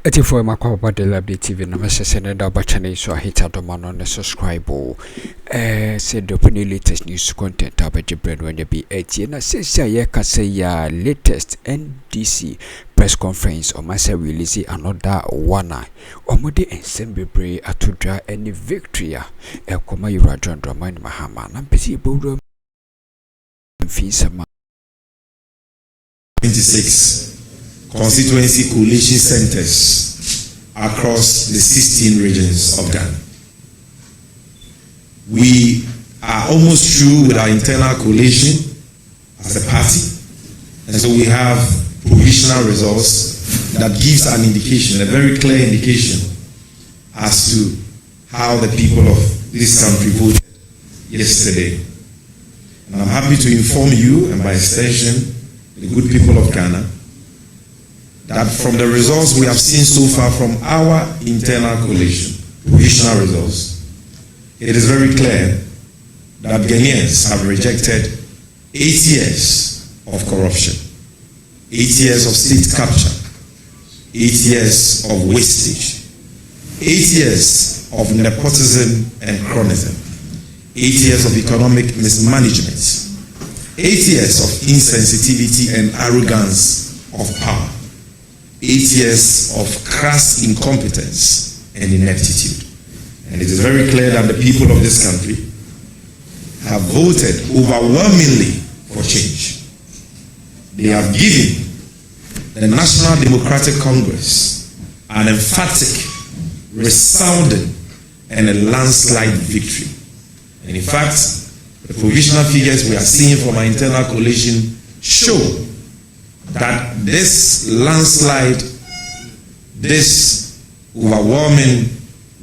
84 Makwa de Likee TV na message and double channel so hit the man on the subscribe said the latest news content about the bread when you be 80 and says ya say ya latest NDC press conference or massa release another one omode ensemble atudra any victory Akroma yura John Dramani Mahama na pesi bodo mfisama 26 constituency coalition centers across the 16 regions of Ghana. We are almost through with our internal coalition as a party, and so we have provisional results that gives an indication, a very clear indication as to how the people of this country voted yesterday. And I'm happy to inform you, and by extension, the good people of Ghana, that from the results we have seen so far from our internal coalition, provisional results, it is very clear that Ghanaians have rejected 8 years of corruption, 8 years of state capture, 8 years of wastage, 8 years of nepotism and chronism, 8 years of economic mismanagement, 8 years of insensitivity and arrogance of power, 8 years of crass incompetence and ineptitude. And it is very clear that the people of this country have voted overwhelmingly for change. They have given the National Democratic Congress an emphatic, resounding, and a landslide victory. And in fact, the provisional figures we are seeing from our internal coalition show that this landslide, this overwhelming,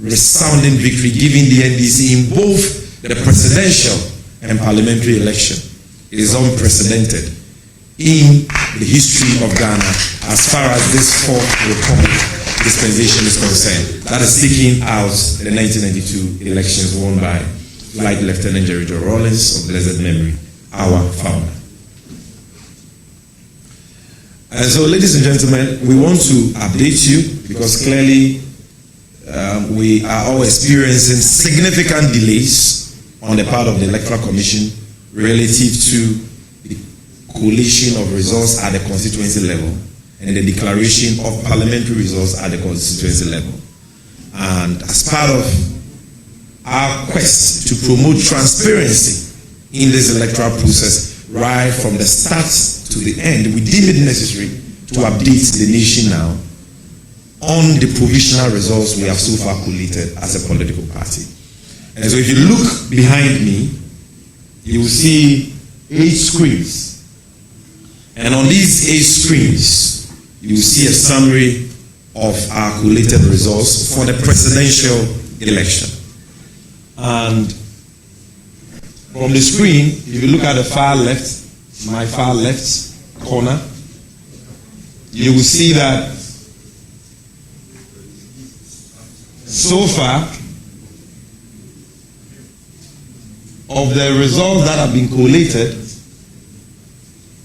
resounding victory given the NDC in both the presidential and parliamentary election is unprecedented in the history of Ghana as far as this fourth republic dispensation is concerned. That is taking out the 1992 elections won by Flight Lieutenant Jerry Joe Rawlings of blessed memory, our founder. And so, ladies and gentlemen, we want to update you because clearly we are all experiencing significant delays on the part of the Electoral Commission relative to the collation of results at the constituency level and the declaration of parliamentary results at the constituency level. And as part of our quest to promote transparency in this electoral process, right from the start to the end, we deem it necessary to update the nation now on the provisional results we have so far collated as a political party. And so if you look behind me, you will see 8 screens. And on these 8 screens, you will see a summary of our collated results for the presidential election. And from the screen, if you look at the far left, my far left corner, you will see that so far of the results that have been collated,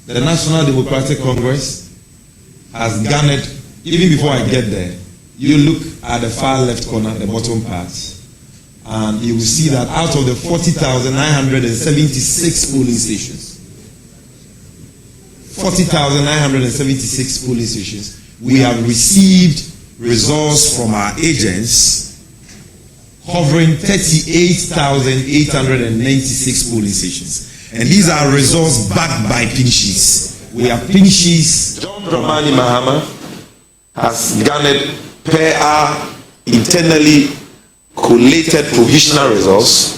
the National Democratic Congress has garnered, even before I get there, you look at the far left corner, the bottom part, and you will see that out of the 40,976 polling stations, 40,976 polling stations, we have received results from our agents hovering 38,896 polling stations. And these are results backed by pin sheets. We have pin sheets. John Dramani Mahama has garnered per our internally collated provisional results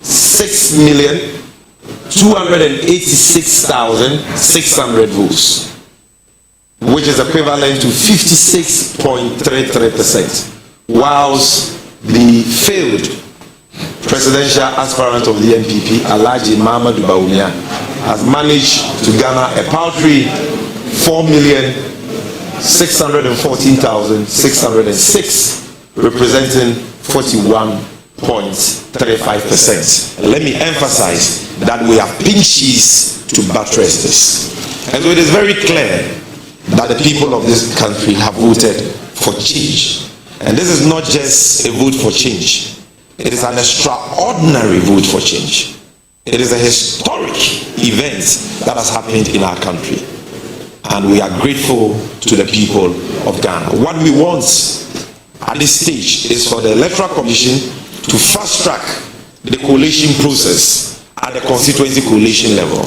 6,286,600 votes, which is equivalent to 56.33%, whilst the failed presidential aspirant of the MPP, Alhaji Mahama Dubaumia, has managed to garner a paltry 4,614,606, representing 41.35%. Let me emphasize that we have pin sheets to buttress this. And so it is very clear that the people of this country have voted for change. And this is not just a vote for change. It is an extraordinary vote for change. It is a historic event that has happened in our country. And we are grateful to the people of Ghana. What we want at this stage is for the Electoral Commission to fast track the coalition process at the constituency coalition level,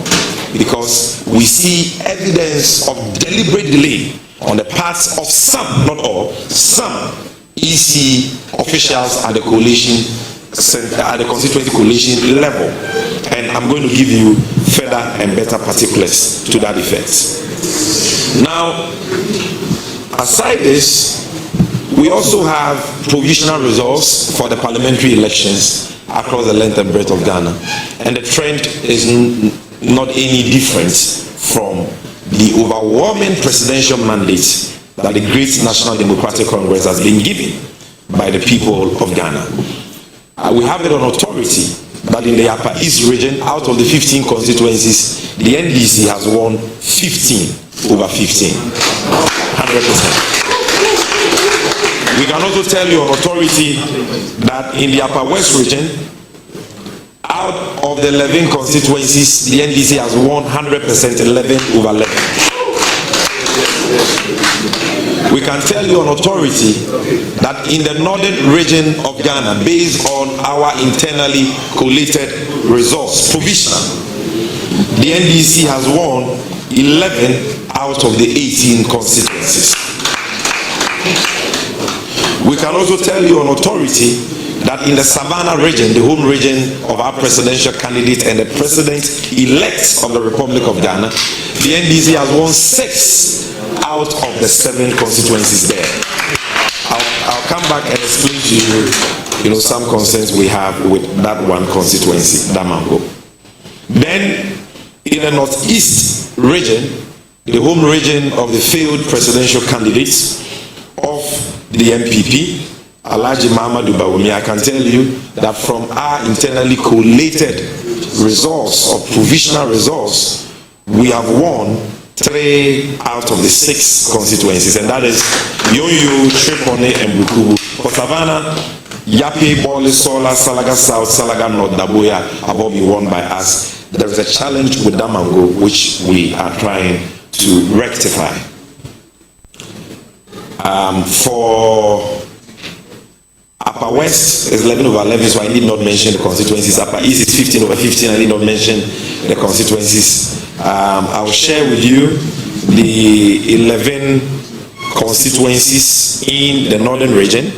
because we see evidence of deliberate delay on the parts of some, not all, some EC officials at the coalition center, at the constituency coalition level. And I'm going to give you further and better particulars to that effect. Now, aside this, we also have provisional results for the parliamentary elections across the length and breadth of Ghana. And the trend is not any different from the overwhelming presidential mandate that the great National Democratic Congress has been given by the people of Ghana. We have it on authority that in the Upper East region, out of the 15 constituencies, the NDC has won 15 over 15, 100%. We can also tell you on authority that in the Upper West region, out of the 11 constituencies, the NDC has won 100%, 11 over 11. We can tell you on authority that in the northern region of Ghana, based on our internally collated results, provisional, the NDC has won 11 out of the 18 constituencies. We can also tell you on authority that in the Savannah region, the home region of our presidential candidate and the president-elect of the Republic of Ghana, the NDC has won 6 out of the 7 constituencies there. I'll come back and explain to you, some concerns we have with that one constituency, Damango. Then, in the northeast region, the home region of the failed presidential candidates of the MPP, Alhaji Mahama, I can tell you that from our internally collated results or provisional results, we have won 3 out of the 6 constituencies, and that is Yoyo, Tripone, and Bukubu. For Savannah, Yapi, Bole, Sola, Salaga South, Salaga North, Daboya have all been won by us. There is a challenge with Damango, which we are trying to rectify. For Upper West is 11 over 11, so I need not mention the constituencies. Upper East is 15 over 15, I need not mention the constituencies. I'll share with you the 11 constituencies in the northern region,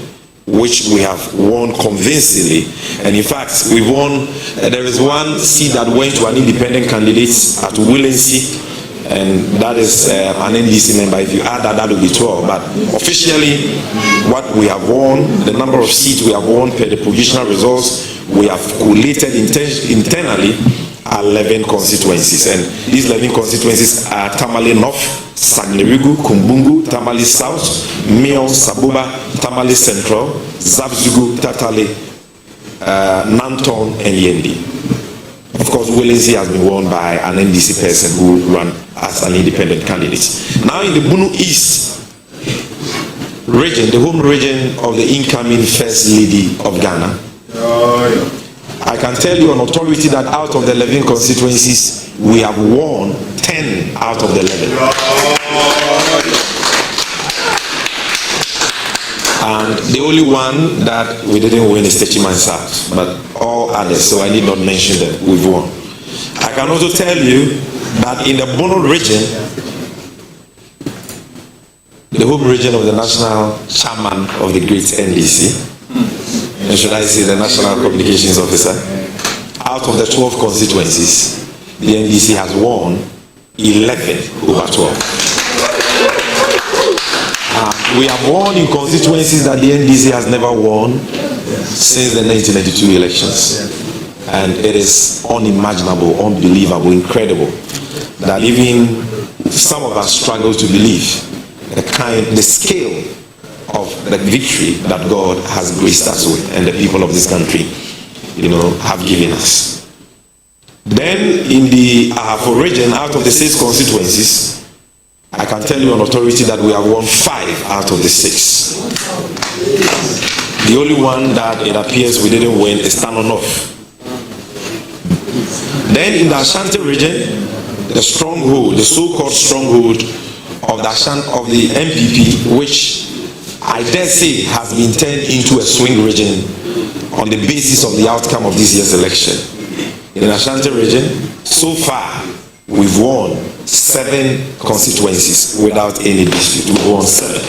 which we have won convincingly. And in fact, we've won, there is one seat that went to an independent candidate at Willency, and that is an NDC member. If you add that, that will be 12. But officially, what we have won, the number of seats we have won per the provisional results, we have collated internally 11 constituencies. And these 11 constituencies are Tamale North, Sagnerigu, Kumbungu, Tamale South, Mion, Sabuba, Tamale Central, Zabzugu, Tatale, Nanton, and Yendi. Of course, Willency has been won by an NDC person who ran as an independent candidate. Now in the Bunu East region, the home region of the incoming First Lady of Ghana, I can tell you on authority that out of the 11 constituencies, we have won 10 out of the 11. And the only one that we didn't win is Techiman South, but all others, so I need not mention them, we've won. I can also tell you that in the Bono region, the home region of the national chairman of the great NDC, and should I say the national communications officer, out of the 12 constituencies, the NDC has won 11 over 12. We have won in constituencies that the NDC has never won since the 1992 elections. And it is unimaginable, unbelievable, incredible that even some of us struggle to believe the scale of the victory that God has graced us with and the people of this country, have given us. Then in the Ahafo region, out of the 6 constituencies, I can tell you on authority that we have won 5 out of the 6. The only one that it appears we didn't win is Stanonoff. Then in the Ashanti region, the stronghold, the so-called stronghold of the MPP, which I dare say has been turned into a swing region on the basis of the outcome of this year's election. In the Ashanti region, so far, we've won 7 constituencies without any dispute. We've won 7.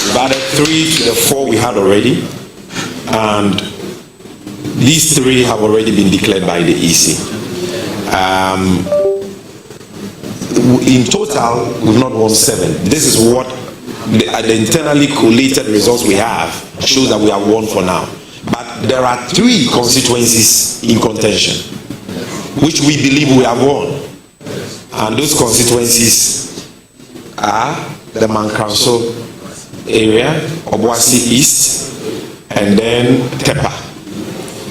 We've added 3 to the 4 we had already, and these 3 have already been declared by the EC. In total, we've not won 7. This is what the internally collated results we have shows that we have won for now. But there are 3 constituencies in contention, which we believe we have won. And those constituencies are the Mankanso area, Obuasi East, and then Tepa.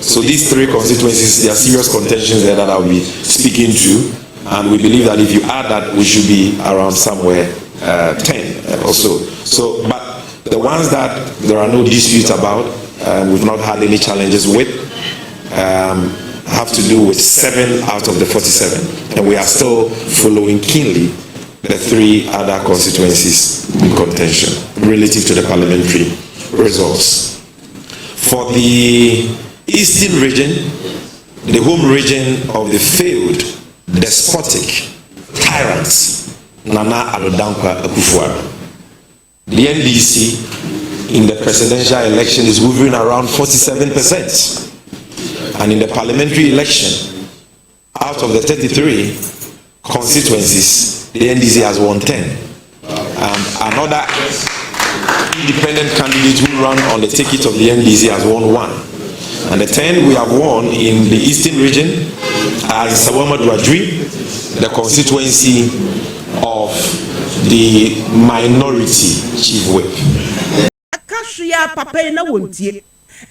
So these 3 constituencies, there are serious contentions there that I'll be speaking to, and we believe that if you add that, we should be around somewhere 10 or so. So, but the ones that there are no disputes about, we've not had any challenges with, have to do with 7 out of the 47, and we are still following keenly the 3 other constituencies in contention relative to the parliamentary results. For the Eastern region, the home region of the failed despotic tyrants Nana Addo Akufo-Addo, the NDC in the presidential election is hovering around 47%. And in the parliamentary election, out of the 33 constituencies, the NDC has won 10. Another independent candidate who ran on the ticket of the NDC has won 1. And the 10 we have won in the Eastern region are Sawama Duadri, the constituency of the minority chief whip. Akashia papa na wontie.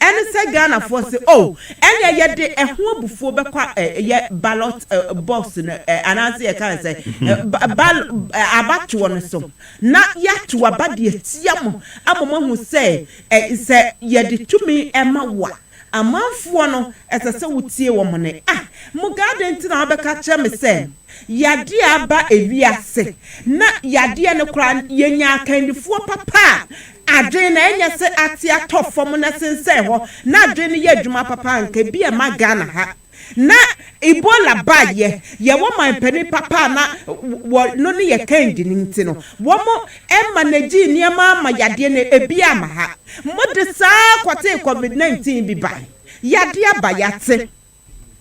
And say Ghana for say, oh, and ya de ehun before bekwa ballot box and answer can say abatu on so. Na ya to abadi tiam amamo hu say say ya de tumi ema wa. Amanfo no esese wutie wo mone mo garden ti na obeka che me se yade aba ewiase na yade ne kra yenya akandifo papa adwen na enya se ate atofom na sense ho na adwen ye adwuma papa nka bi e magana ha na Ebola baye ye wo man pani papa na no ne ye kandi nti no wo mo manage niema ma yade ne ebi ama ha mo de sa kwate COVID-19 bi ba yade abayate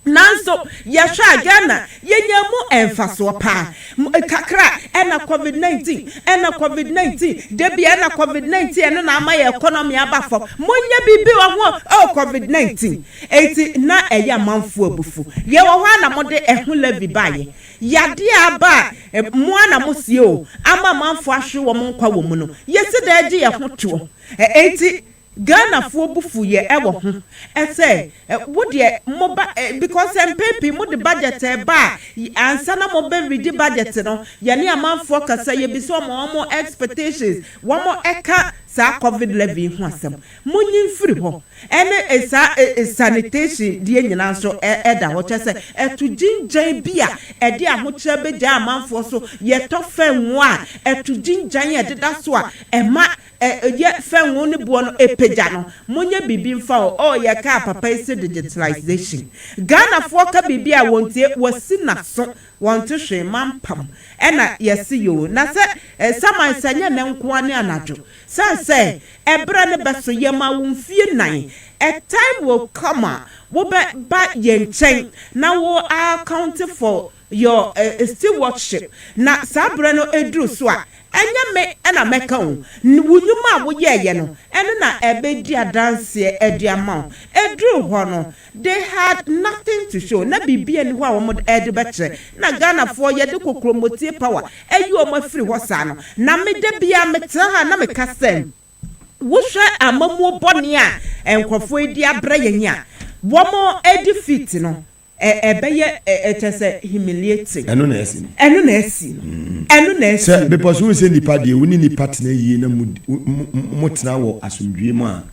nanso yahwa Ghana yenyamu emfaso pa kakra ena COVID-19 debi ena COVID-19 ena na ama economy abafo monya bibi wa ho COVID-19 eti na eya manfo abufu ye wo hwa na mode ehun levi baye yade aba mo na mosie o ama manfo ahwe wo nkwa wo mu no yesi da agi ye ho to eti Ghana for bufu ye ewo ho ese wo de moba because MPP mo de budget ba ansa na mo be ready budget no ye ne amanfo kasa ye bi so mo expectations wo mo eka sa COVID levy ho asem mo nyin firi ho ene sanitation die nyina so eda ho chese etu jinjan bia ede ahokyere be ja amanfo so ye to fa nwo a etu jinjan ye deda so a ema ye fa nwo ne bo no epeja no monye bibi mfa o ye ka papa ise digitalization Ghana fo ka bibi a wontie wasi na so wonte hwe mampam ena yesi yo na se saman sanye ne nko ane anajo se ebra ne beso ye ma wonfie nan a time will come wo ba ye nchen na wo account for your stewardship na sabra no edru so a enya me ena meka wo wunyuma wo ye no ene na ebedi adanse ediama edru ho no they had nothing to show na bibia ni ho a wo ede betre na Ghana for ye de kokromoti power ayi o mafiri ho sa no na me de bia metra ha na me kasem wo hwe amamu bone a enkrofo edi abra yenya wo mo edi fit no ebeye etese humiliating eno na esi no because we say nipa de we ni partner yi na mutena wo asomdwie mu a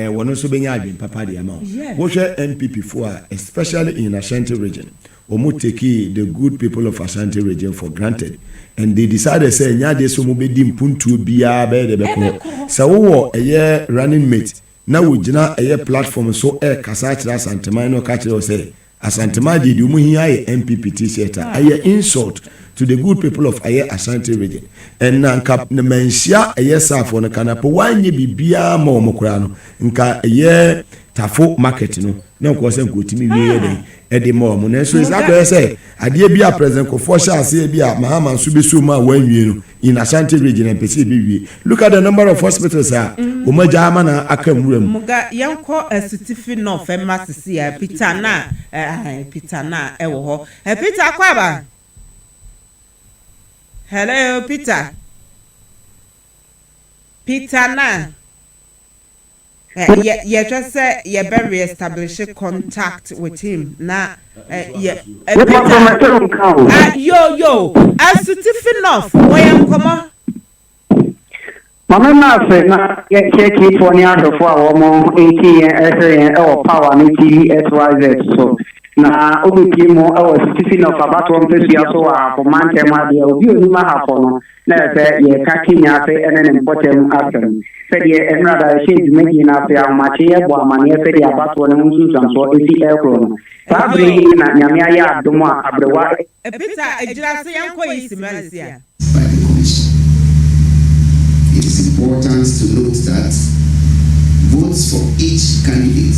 wono so benya adwen papa de ama wo hwe MPP for especially in Ashanti region omo take the good people of Ashanti region for granted and they decided say nya de so mo be di mpuntuo bia be de be ko sa wo eye running mate na wo gina eye platform so kasa kira Asantema no ka kira say Asantema de mu hia ye MPP t-shirt aye insult to the good people of aye Ashanti region and na nka na menhia aye safo no kana po wanye bibia ma omokura no nka aye tafo market no na ko se nkotimi wie ye ede ma omo na so is that say ade bia president ko for sha ase bia Mahama nso be so ma wanwie no in Ashanti region and pese bi wie look at the number of hospitals omaja ama na akamwura mu muga yanko asutifi no famasi ya Peter na ewo ho Peter kwaba. Hello, Peter. Peter na. You just say you better establish contact with him. Na, Peter. Yo. As to enough, where am come? Mama say na check it for near the 80 or power XYZ so. Na obi mo Stephen of about one place ya so for man tema dia obi oni ma hafo no na se ye ka kinya se enen important after se ye enrada change make na se amache ye bo amane se dia about one nsu so esi Akroma fabre na nyame aya adomo abrewa Peter ejira se yanko isi Malaysia. It is important to note that votes for each candidate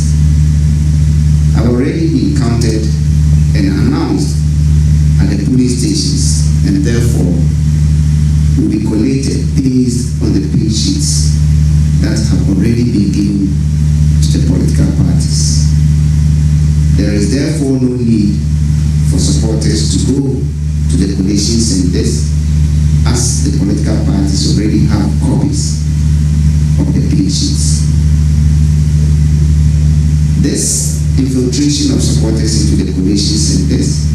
have already been counted and announced at the polling stations and therefore will be collated based on the pay sheets that have already been given to the political parties. There is therefore no need for supporters to go to the collation centers as the political parties already have copies of the pay sheets. This infiltration of supporters into the collation centers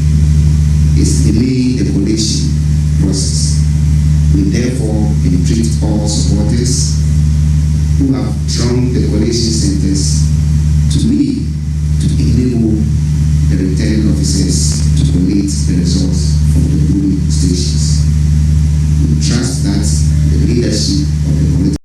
is delaying the collation process. We therefore entreat all supporters who have thronged the collation centers